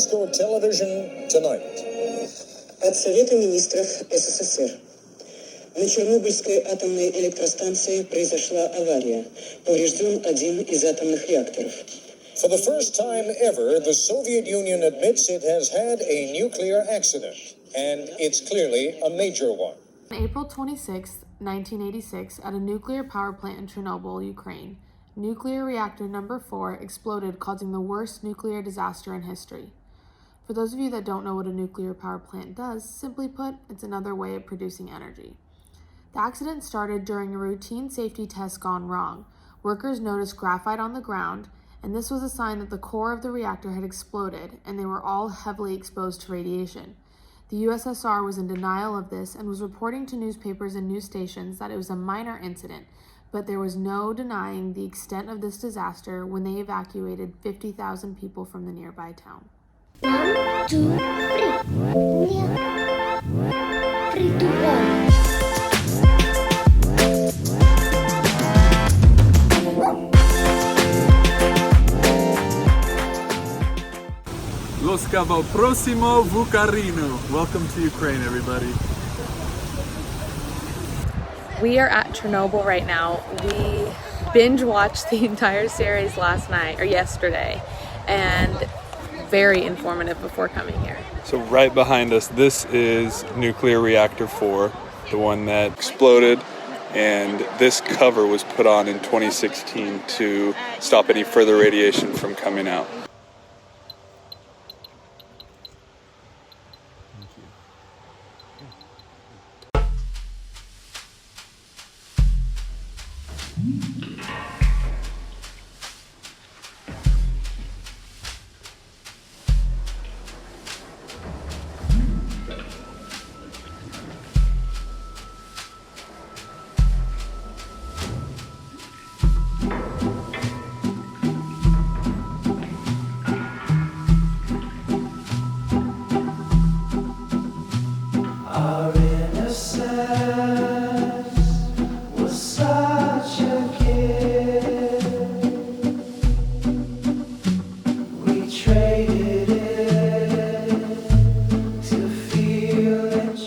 Moscow television tonight. От Совета министров СССР. На Чернобыльской атомной электростанции произошла авария. Поврежден один из атомных реакторов. For the first time ever, the Soviet Union admits it has had a nuclear accident, and it's clearly a major one. On April 26, 1986, at a nuclear power plant in Chernobyl, Ukraine, nuclear reactor number 4 exploded, causing the worst nuclear disaster in history. For those of you that don't know what a nuclear power plant does, simply put, it's another way of producing energy. The accident started during a routine safety test gone wrong. Workers noticed graphite on the ground, and this was a sign that the core of the reactor had exploded, and they were all heavily exposed to radiation. The USSR was in denial of this and was reporting to newspapers and news stations that it was a minor incident, but there was no denying the extent of this disaster when they evacuated 50,000 people from the nearby town. 1, 2, 3. Нет. 3, 2, 1. Loskavo Prosimo Vukarino. Welcome to Ukraine, everybody. We are at Chernobyl right now. We binge watched the entire series last night or yesterday, and very informative before coming here. So right behind us, this is nuclear reactor 4, the one that exploded, and this cover was put on in 2016 to stop any further radiation from coming out. Our innocence was such a gift. We traded it to feel it.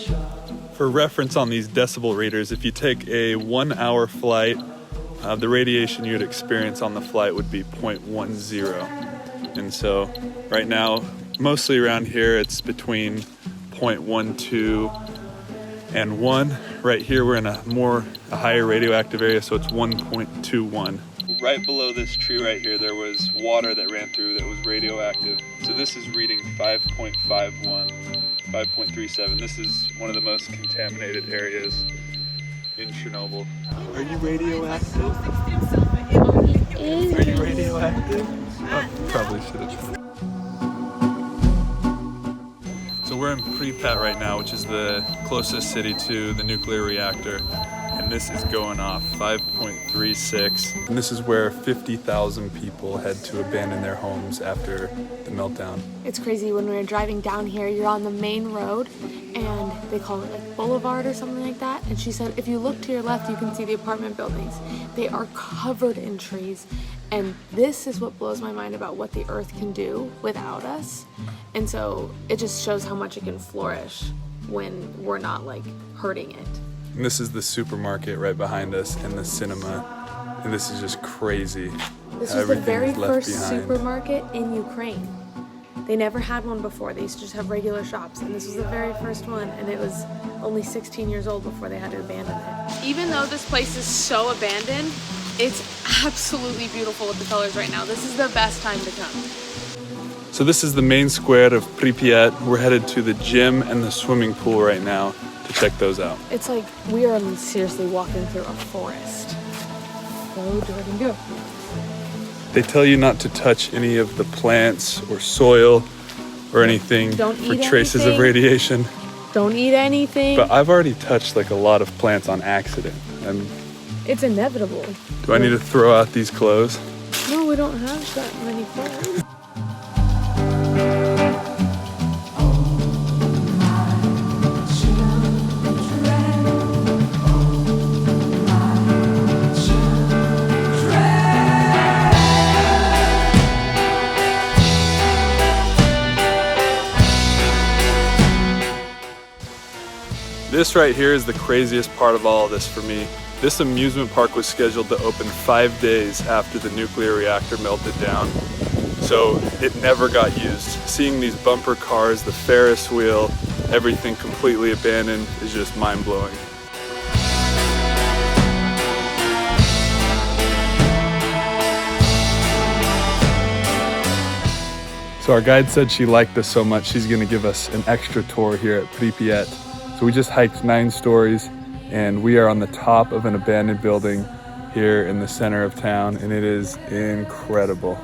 For reference on these decibel readers, if you take a 1-hour flight, the radiation you'd experience on the flight would be 0.10. And so right now, mostly around here, it's between 0.12 and 1. Right here we're in a higher radioactive area, so it's 1.21. Right below this tree right here there was water that ran through that was radioactive. So this is reading 5.51, 5.37. This is one of the most contaminated areas in Chernobyl. Are you radioactive? Are you radioactive? Oh, probably should have. So we're in Pripyat right now, which is the closest city to the nuclear reactor, and this is going off 5.36. And this is where 50,000 people had to abandon their homes after the meltdown. It's crazy. When we were driving down here, you're on the main road, and they call it like Boulevard or something like that. And she said, if you look to your left, you can see the apartment buildings. They are covered in trees. And this is what blows my mind about what the earth can do without us. And so it just shows how much it can flourish when we're not like hurting it. And this is the supermarket right behind us and the cinema. And this is just crazy. This was the very first supermarket in Ukraine. They never had one before. They used to just have regular shops. And this was the very first one. And it was only 16 years old before they had to abandon it. Even though this place is so abandoned, it's absolutely beautiful with the colors right now. This is the best time to come. So this is the main square of Pripyat. We're headed to the gym and the swimming pool right now to check those out. It's like we are seriously walking through a forest. Go, Jordan, go. They tell you not to touch any of the plants or soil or anything for traces of radiation. Don't eat anything. But I've already touched like a lot of plants on accident. It's inevitable. Do I need to throw out these clothes? No, we don't have that many clothes. This right here is the craziest part of all of this for me. This amusement park was scheduled to open 5 days after the nuclear reactor melted down. So it never got used. Seeing these bumper cars, the Ferris wheel, everything completely abandoned is just mind-blowing. So our guide said she liked this so much, she's gonna give us an extra tour here at Pripyat. So we just hiked 9 stories and we are on the top of an abandoned building here in the center of town, and it is incredible.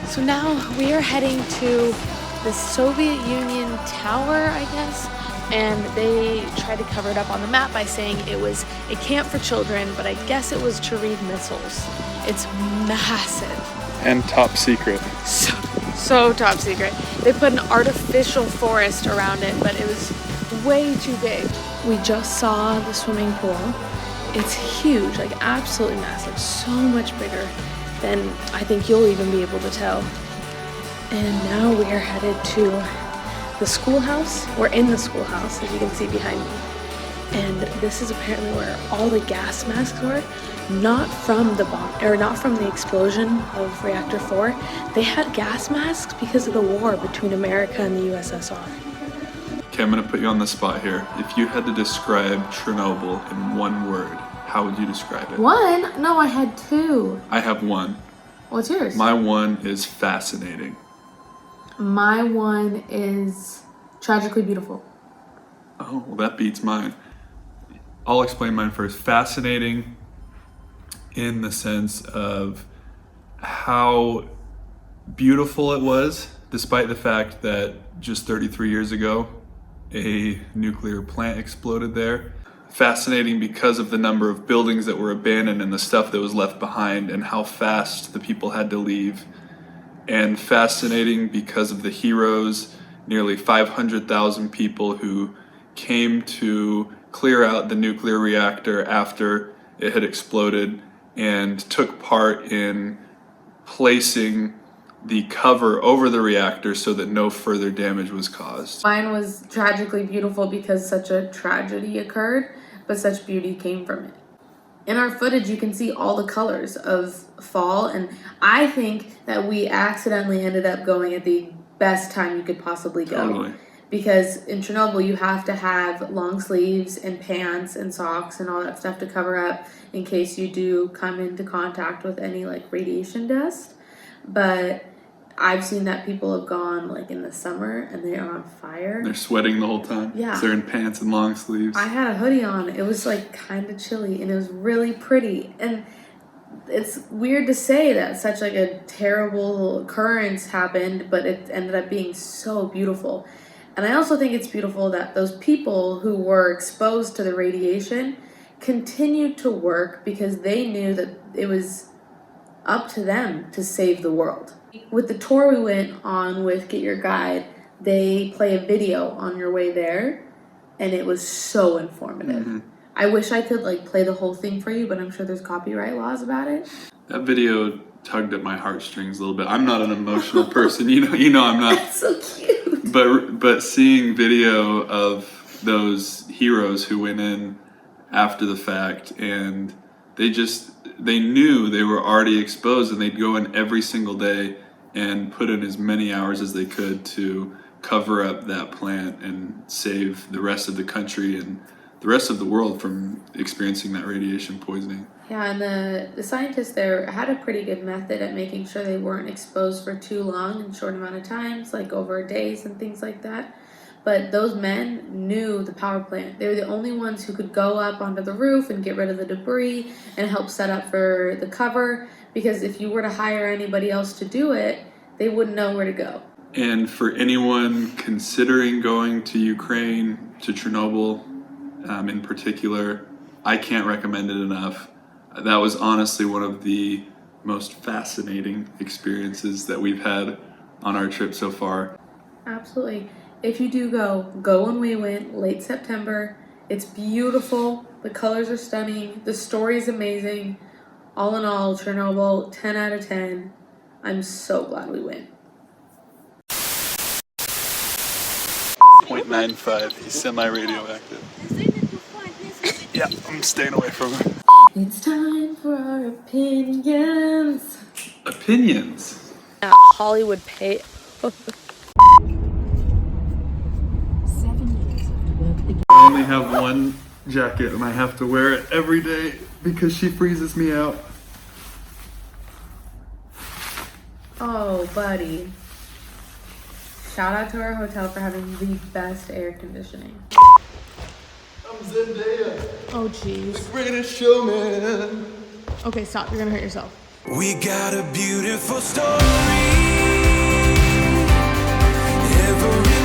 So now we are heading to the Soviet Union Tower, I guess, and they tried to cover it up on the map by saying it was a camp for children, but I guess it was to read missiles. It's massive. And top secret. So top secret. They put an artificial forest around it, but it was way too big. We just saw the swimming pool. It's huge, like absolutely massive, so much bigger than I think you'll even be able to tell. And now we are headed to the schoolhouse. We're in the schoolhouse, as you can see behind me. And this is apparently where all the gas masks were, not from the bomb, or not from the explosion of Reactor 4. They had gas masks because of the war between America and the USSR. Okay, I'm gonna put you on the spot here. If you had to describe Chernobyl in one word, how would you describe it? One? No, I had 2. I have one. What's yours? My one is fascinating. My one is tragically beautiful. Oh, well, that beats mine. I'll explain mine first. Fascinating in the sense of how beautiful it was, despite the fact that just 33 years ago, a nuclear plant exploded there. Fascinating because of the number of buildings that were abandoned and the stuff that was left behind and how fast the people had to leave. And fascinating because of the heroes, nearly 500,000 people who came to clear out the nuclear reactor after it had exploded and took part in placing the cover over the reactor so that no further damage was caused. Mine was tragically beautiful because such a tragedy occurred, but such beauty came from it. In our footage, you can see all the colors of fall, and I think that we accidentally ended up going at the best time you could possibly go. Totally. Because in Chernobyl, you have to have long sleeves and pants and socks and all that stuff to cover up in case you do come into contact with any like radiation dust. But I've seen that people have gone like in the summer and they are on fire. They're sweating the whole time. Yeah. 'Cause they're in pants and long sleeves. I had a hoodie on. It was like kind of chilly and it was really pretty. And it's weird to say that such like a terrible occurrence happened, but it ended up being so beautiful. And I also think it's beautiful that those people who were exposed to the radiation continued to work because they knew that it was up to them to save the world. With the tour we went on with Get Your Guide, they play a video on your way there, and it was so informative. Mm-hmm. I wish I could like play the whole thing for you, but I'm sure there's copyright laws about it. That video tugged at my heartstrings a little bit. I'm not an emotional person, you know I'm not. That's so cute. But seeing video of those heroes who went in after the fact, and they knew they were already exposed, and they'd go in every single day and put in as many hours as they could to cover up that plant and save the rest of the country and the rest of the world from experiencing that radiation poisoning. Yeah, and the scientists there had a pretty good method at making sure they weren't exposed for too long in short amount of times, like over days and things like that. But those men knew the power plant. They were the only ones who could go up onto the roof and get rid of the debris and help set up for the cover, because if you were to hire anybody else to do it, they wouldn't know where to go. And for anyone considering going to Ukraine, to Chernobyl in particular, I can't recommend it enough. That was honestly one of the most fascinating experiences that we've had on our trip so far. Absolutely. If you do go when we went, late September. It's beautiful. The colors are stunning. The story is amazing. All in all, Chernobyl, 10 out of 10. I'm so glad we went. 0.95, he's semi-radioactive. Yeah, I'm staying away from her. It's time for our opinions. Opinions? Hollywood pay. I only have one jacket and I have to wear it every day because she freezes me out. Oh, buddy. Shout out to our hotel for having the best air conditioning. I'm Zendaya, Oh, jeez. greatest showman. Okay, stop. You're gonna hurt yourself. We got a beautiful story. Every